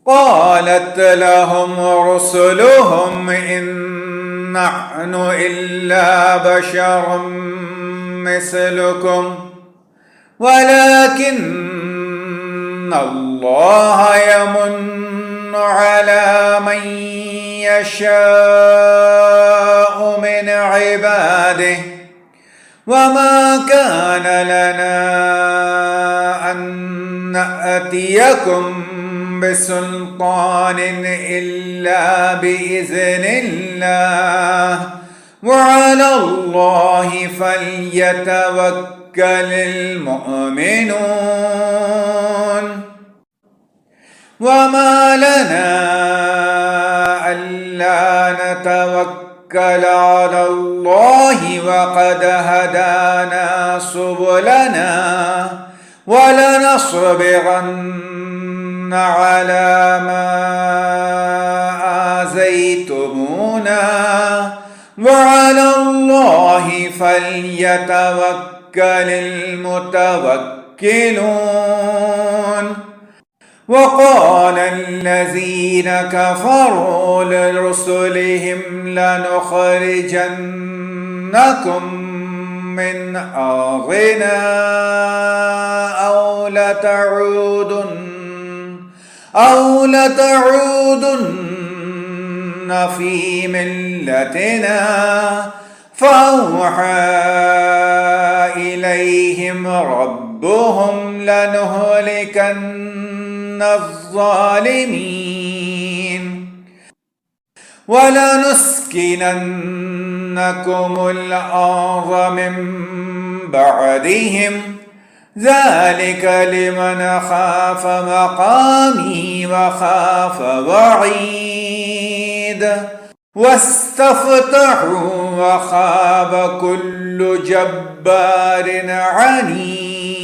قالت لهم رسلهم إن نحن إلا بشر مثلكم ولكن الله يمن على من يشاء من عباده وما كان لنا أن نأتيكم بسلطان إلا بإذن الله وعلى الله فليتوكل المؤمنون وما لنا ألا نتوكل على الله وقد هدانا سبلنا ولنصبرن على ما آذيتمونا وعلى الله فليتوكل المتوكلون. وقال الذين كفروا لرسلهم لنخرجنكم من أرضنا أو لتعودن في ملتنا فأوحى إليهم ربهم لنهلكن الظالمين ولنسكننكم الأرض من بعدهم ذلك لمن خاف مقامي وخاف وعيد واستفتحوا وخاب كل جبار عنيد.